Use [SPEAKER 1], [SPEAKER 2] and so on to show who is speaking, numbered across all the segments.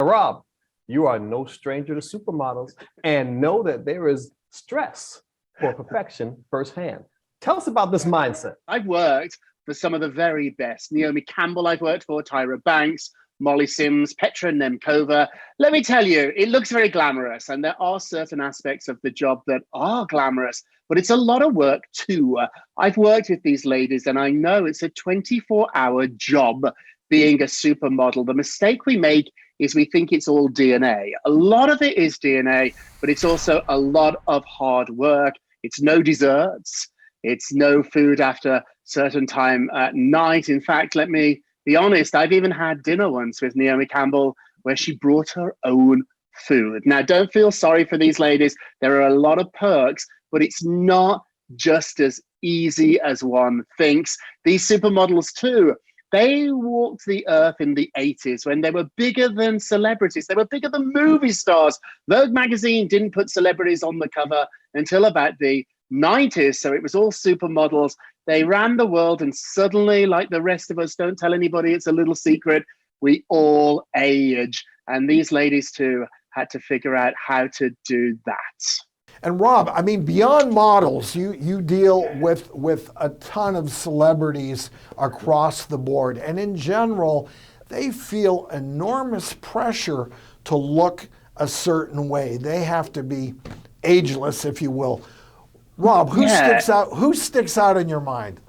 [SPEAKER 1] Rob, you are no stranger to supermodels and know that there is stress for perfection firsthand. Tell us about this mindset.
[SPEAKER 2] I've worked for some of the very best. Naomi Campbell I've worked for, Tyra Banks, Molly Sims, Petra Nemkova. Let me tell you, it looks very glamorous, and there are certain aspects of the job that are glamorous, but it's a lot of work too. I've worked with these ladies, and I know it's a 24-hour job being a supermodel. The mistake we make is we think it's all DNA. A lot of it is DNA, but it's also a lot of hard work. It's no desserts. It's no food after certain time at night. In fact, let me be honest, I've even had dinner once with Naomi Campbell where she brought her own food. Now, don't feel sorry for these ladies. There are a lot of perks, but it's not just as easy as one thinks. These supermodels too, they walked the earth in the 80s when they were bigger than celebrities. They were bigger than movie stars. Vogue magazine didn't put celebrities on the cover until about the 90s, so it was all supermodels. They ran the world, and suddenly, like the rest of us, don't tell anybody, it's a little secret, we all age. And these ladies too had to figure out how to do that.
[SPEAKER 3] And Rob, I mean, beyond models, you deal with a ton of celebrities across the board. And in general, they feel enormous pressure to look a certain way. They have to be ageless, if you will. Rob, who sticks out in your mind?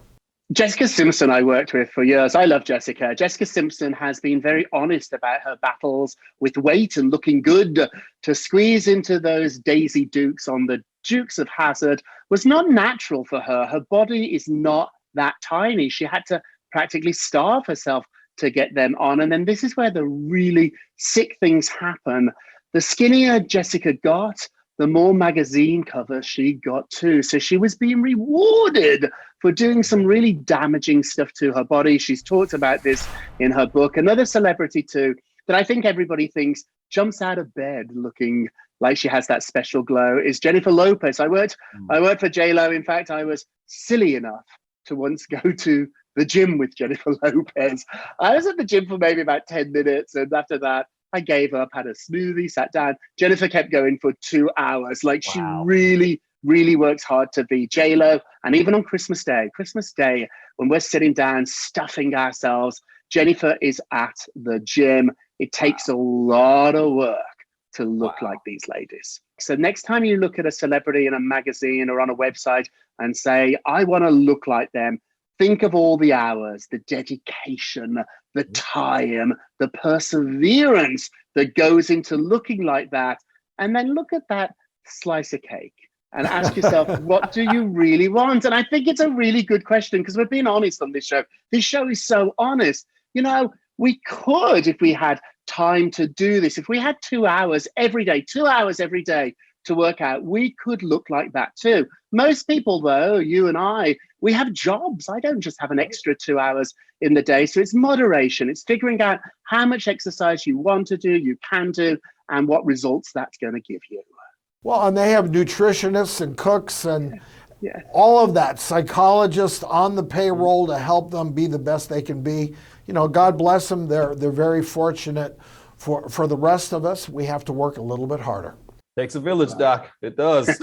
[SPEAKER 2] Jessica Simpson I worked with for years. I love Jessica. Jessica Simpson has been very honest about her battles with weight and looking good. To squeeze into those Daisy Dukes on the Dukes of Hazzard was not natural for her. Her body is not that tiny. She had to practically starve herself to get them on. And then this is where the really sick things happen. The skinnier Jessica got, the more magazine covers she got too. So she was being rewarded for doing some really damaging stuff to her body. She's talked about this in her book. Another celebrity too, that I think everybody thinks jumps out of bed looking like she has that special glow, is Jennifer Lopez. I worked for J-Lo. In fact, I was silly enough to once go to the gym with Jennifer Lopez. I was at the gym for maybe about 10 minutes. And after that, I gave up, had a smoothie, sat down. Jennifer kept going for 2 hours. Like, she really, really works hard to be J-Lo. And even on Christmas Day, when we're sitting down, stuffing ourselves, Jennifer is at the gym. It takes a lot of work to look like these ladies. So next time you look at a celebrity in a magazine or on a website and say, I want to look like them, think of all the hours, the dedication, the time, the perseverance that goes into looking like that. And then look at that slice of cake and ask yourself, what do you really want? And I think it's a really good question, because we're being honest on this show. This show is so honest. You know, we could, if we had time to do this, if we had 2 hours every day, 2 hours every day to work out, we could look like that too. Most people, though, you and I, we have jobs. I don't just have an extra 2 hours in the day. So it's moderation. It's figuring out how much exercise you want to do, you can do, and what results that's going to give you.
[SPEAKER 3] Well, and they have nutritionists and cooks and all of that, psychologists on the payroll to help them be the best they can be. You know, God bless them. They're very fortunate. For the rest of us, we have to work a little bit harder.
[SPEAKER 1] Takes a village, Doc. It does.